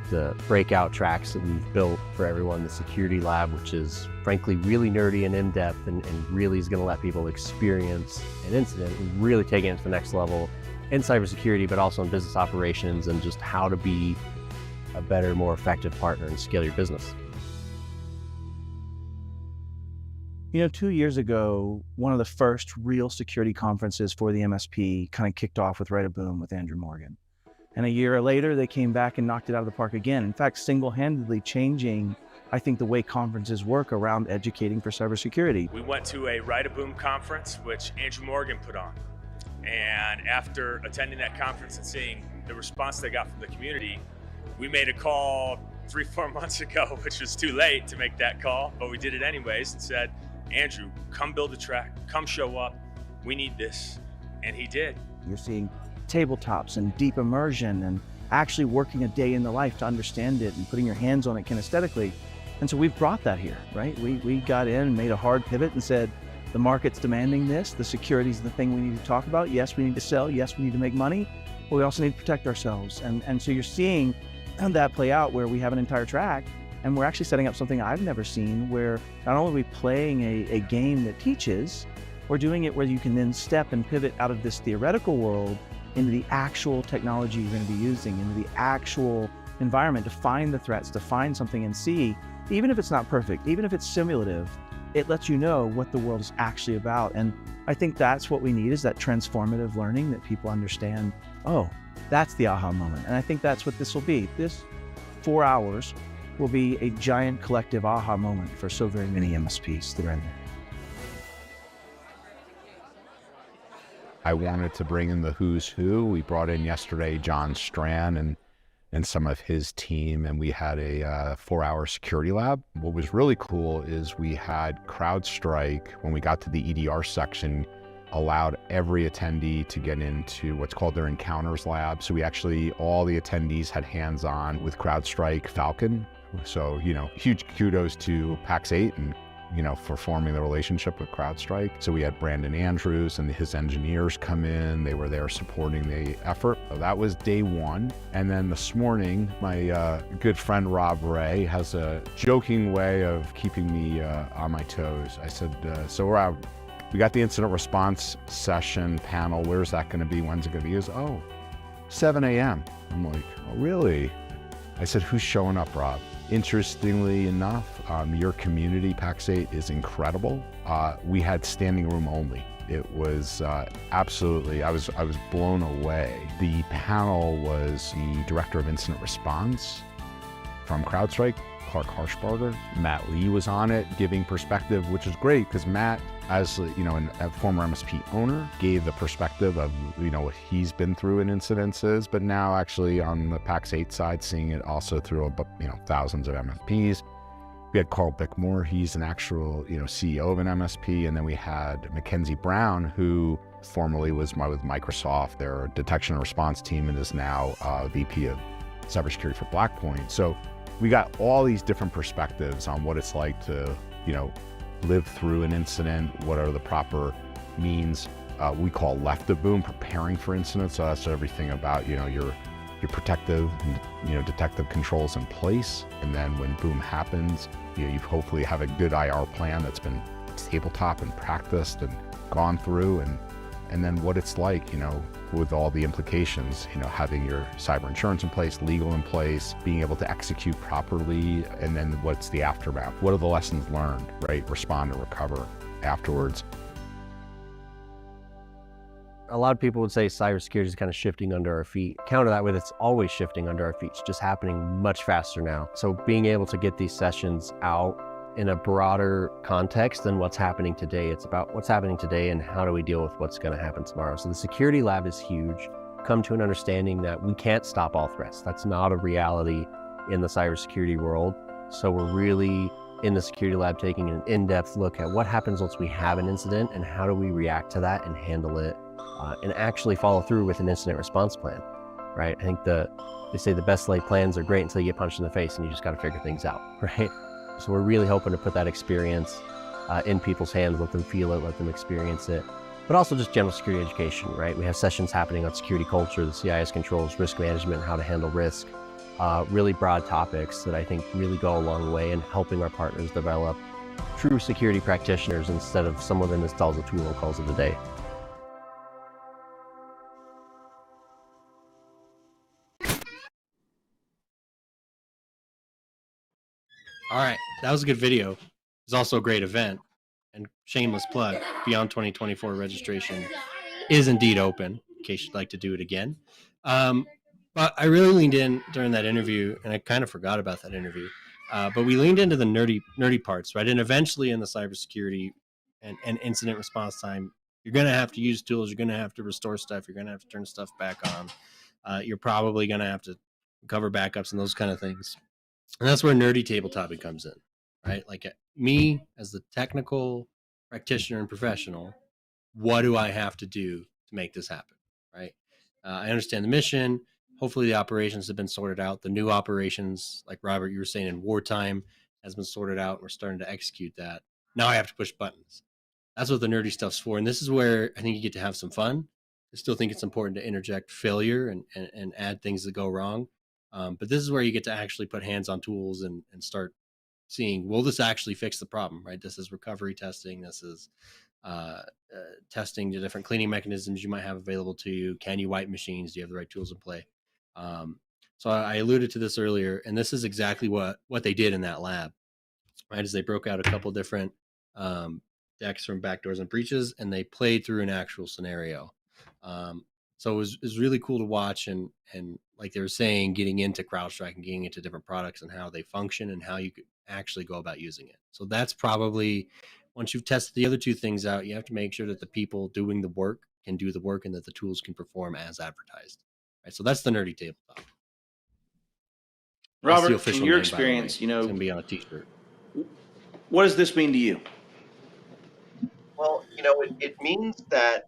the breakout tracks that we've built for everyone, the security lab, which is frankly really nerdy and in-depth and really is going to let people experience an incident and really take it to the next level in cybersecurity, but also in business operations and just how to be a better, more effective partner and scale your business. 2 years ago, one of the first real security conferences for the MSP kind of kicked off with Right a Boom with Andrew Morgan. And a year later, they came back and knocked it out of the park again. In fact, single-handedly changing, I think, the way conferences work around educating for cybersecurity. We went to a Right a Boom conference, which Andrew Morgan put on. And after attending that conference and seeing the response they got from the community, we made a call 3-4 months ago, which was too late to make that call, but we did it anyways and said, Andrew, come build a track, come show up, we need this. And he did. You're seeing tabletops and deep immersion and actually working a day in the life to understand it and putting your hands on it kinesthetically. And so we've brought that here, right? We got in and made a hard pivot and said, the market's demanding this, the security is the thing we need to talk about. Yes, we need to sell. Yes, we need to make money, but we also need to protect ourselves. And so you're seeing that play out where we have an entire track and we're actually setting up something I've never seen where not only are we playing a game that teaches, we're doing it where you can then step and pivot out of this theoretical world into the actual technology you're going to be using, into the actual environment to find the threats, to find something and see, even if it's not perfect, even if it's simulative, it lets you know what the world is actually about. And I think that's what we need, is that transformative learning that people understand, oh, that's the aha moment. And I think that's what this will be. This 4 hours will be a giant collective aha moment for so very many MSPs that are in there. I wanted to bring in the who's who. We brought in yesterday John Strand and some of his team, and we had a 4-hour security lab. What was really cool is we had CrowdStrike, when we got to the EDR section, allowed every attendee to get into what's called their encounters lab. So we actually, all the attendees had hands-on with CrowdStrike Falcon. So, huge kudos to Pax8 and for forming the relationship with CrowdStrike. So we had Brandon Andrews and his engineers come in. They were there supporting the effort. So that was day one. And then this morning, my good friend Rob Ray has a joking way of keeping me on my toes. I said, so Rob, we got the incident response session panel. Where's that going to be? When's it going to be? He goes, 7 a.m. I'm like, oh, really? I said, who's showing up, Rob? Interestingly enough, your community, Pax8, is incredible. We had standing room only. It was absolutely, I was blown away. The panel was the director of incident response from CrowdStrike, Clark Harshbarger. Matt Lee was on it, giving perspective, which is great because Matt, as a former MSP owner, gave the perspective of what he's been through in incidences, but now actually on the Pax8 side, seeing it also through thousands of MSPs. We had Carl Bickmore, he's an actual CEO of an MSP, and then we had Mackenzie Brown, who formerly was with Microsoft, their detection and response team, and is now VP of cybersecurity for Blackpoint. So we got all these different perspectives on what it's like to live through an incident, what are the proper means. We call left of boom, preparing for incidents. So that's everything about your protective and detective controls in place, and then when boom happens, you hopefully have a good IR plan that's been tabletop and practiced and gone through, and then what it's like with all the implications, having your cyber insurance in place, legal in place, being able to execute properly, and then what's the aftermath? What are the lessons learned, right? Respond and recover afterwards. A lot of people would say cybersecurity is kind of shifting under our feet. Counter that with it's always shifting under our feet. It's just happening much faster now. So being able to get these sessions out in a broader context than what's happening today. It's about what's happening today and how do we deal with what's going to happen tomorrow. So the security lab is huge. Come to an understanding that we can't stop all threats. That's not a reality in the cybersecurity world. So we're really in the security lab taking an in-depth look at what happens once we have an incident and how do we react to that and handle it and actually follow through with an incident response plan, right? I think they say the best laid plans are great until you get punched in the face and you just got to figure things out, right? So we're really hoping to put that experience in people's hands, let them feel it, let them experience it. But also just general security education, right? We have sessions happening on security culture, the CIS controls, risk management, how to handle risk, really broad topics that I think really go a long way in helping our partners develop true security practitioners instead of someone that installs a tool and calls it a day. All right, that was a good video. It's also a great event. And shameless plug, Beyond 2024 registration is indeed open in case you'd like to do it again. But I really leaned in during that interview, and I kind of forgot about that interview. But we leaned into the nerdy parts, right? And eventually in the cybersecurity and incident response time, you're going to have to use tools. You're going to have to restore stuff. You're going to have to turn stuff back on. You're probably going to have to cover backups and those kind of things. And that's where nerdy tabletop comes in, right? Like me as the technical practitioner and professional, what do I have to do to make this happen, right? I understand the mission. Hopefully the operations have been sorted out. The new operations, like Robert, you were saying in wartime, has been sorted out. We're starting to execute that. Now I have to push buttons. That's what the nerdy stuff's for. And this is where I think you get to have some fun. I still think it's important to interject failure and add things that go wrong. But this is where you get to actually put hands on tools and start seeing, will this actually fix the problem, right? This is recovery testing. This is testing the different cleaning mechanisms you might have available to you. Can you wipe machines? Do you have the right tools in play? So I alluded to this earlier, and this is exactly what they did in that lab, right? Is they broke out a couple different decks from backdoors and breaches, and they played through an actual scenario. So it was really cool to watch, and like they were saying, getting into CrowdStrike and getting into different products and how they function and how you could actually go about using it. So that's probably, once you've tested the other two things out, you have to make sure that the people doing the work can do the work and that the tools can perform as advertised. Right. So that's the nerdy tabletop. Robert, from your experience, it's going to be on a t-shirt. What does this mean to you? Well, it means that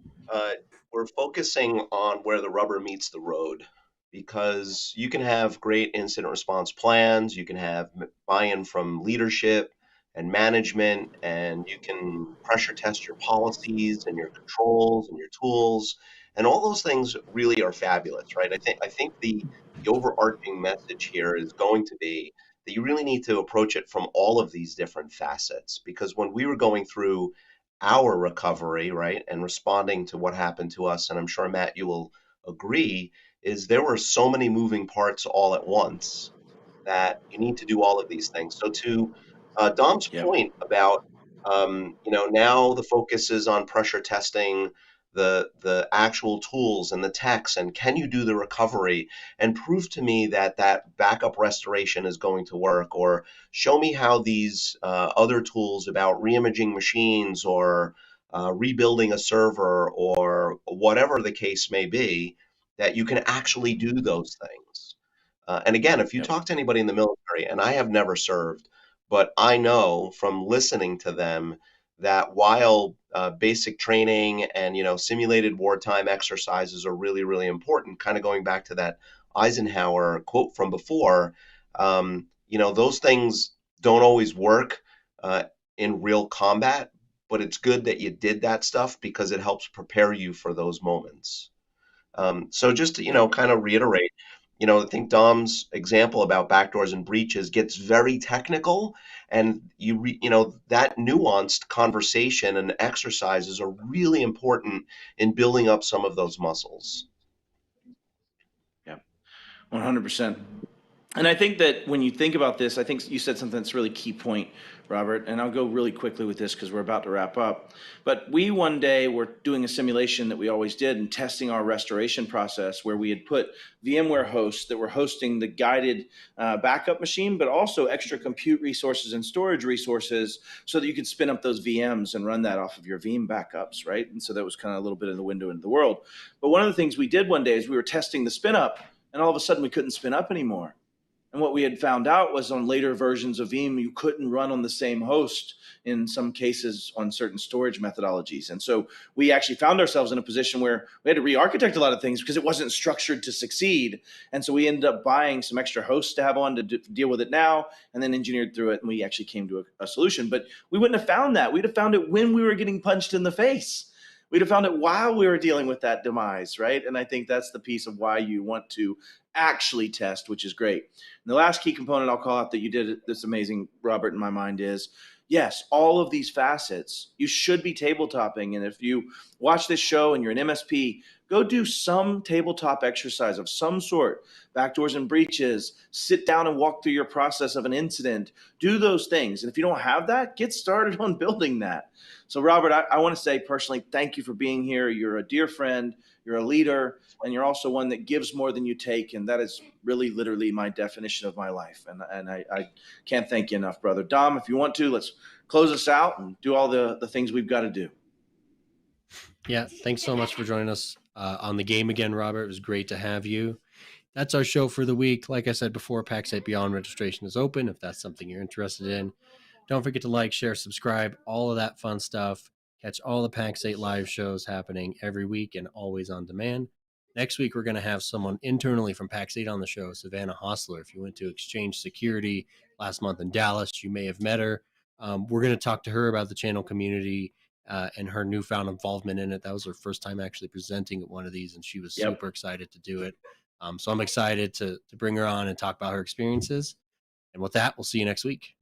we're focusing on where the rubber meets the road, because you can have great incident response plans, you can have buy-in from leadership and management, and you can pressure test your policies and your controls and your tools, and all those things really are fabulous, right? I think the overarching message here is going to be that you really need to approach it from all of these different facets, because when we were going through our recovery, right, and responding to what happened to us, and I'm sure, Matt, you will agree, is there were so many moving parts all at once that you need to do all of these things. So to Dom's point about, now the focus is on pressure testing the actual tools and the techs, and can you do the recovery and prove to me that backup restoration is going to work, or show me how these other tools about reimaging machines or rebuilding a server or whatever the case may be, that you can actually do those things. And again, if you talk to anybody in the military, and I have never served, but I know from listening to them that while basic training and simulated wartime exercises are really, really important, kind of going back to that Eisenhower quote from before, those things don't always work in real combat, but it's good that you did that stuff because it helps prepare you for those moments. So just to kind of reiterate, I think Dom's example about backdoors and breaches gets very technical, and that nuanced conversation and exercises are really important in building up some of those muscles. Yeah, 100%. And I think that when you think about this, I think you said something that's a really key point, Robert, and I'll go really quickly with this because we're about to wrap up. But we one day were doing a simulation that we always did and testing our restoration process, where we had put VMware hosts that were hosting the guided backup machine, but also extra compute resources and storage resources so that you could spin up those VMs and run that off of your VM backups, right? And so that was kind of a little bit of the window into the world. But one of the things we did one day is we were testing the spin up, and all of a sudden we couldn't spin up anymore. And what we had found out was on later versions of Veeam, you couldn't run on the same host in some cases on certain storage methodologies. And so we actually found ourselves in a position where we had to re-architect a lot of things because it wasn't structured to succeed. And so we ended up buying some extra hosts to have on to deal with it now, and then engineered through it. And we actually came to a solution. But we wouldn't have found that. We'd have found it when we were getting punched in the face. We'd have found it while we were dealing with that demise, right? And I think that's the piece of why you want to actually test, which is great. And the last key component I'll call out that you did this amazing, Robert, in my mind is, yes, all of these facets, you should be tabletopping. And if you watch this show and you're an MSP, go do some tabletop exercise of some sort, backdoors and breaches, sit down and walk through your process of an incident, do those things. And if you don't have that, get started on building that. So Robert, I want to say personally, thank you for being here. You're a dear friend, you're a leader, and you're also one that gives more than you take. And that is really literally my definition of my life. And I can't thank you enough, brother. Dom, if you want to, let's close us out and do all the things we've got to do. Yeah, thanks so much for joining us on the game again, Robert. It was great to have you. That's our show for the week. Like I said before, Pax8 Beyond registration is open if that's something you're interested in. Don't forget to like, share, subscribe, all of that fun stuff. Catch all the Pax8 live shows happening every week and always on demand. Next week, we're going to have someone internally from Pax8 on the show, Savannah Hostler. If you went to Exchange Security last month in Dallas, you may have met her. We're going to talk to her about the channel community and her newfound involvement in it. That was her first time actually presenting at one of these, and she was super excited to do it. So I'm excited to bring her on and talk about her experiences. And with that, we'll see you next week.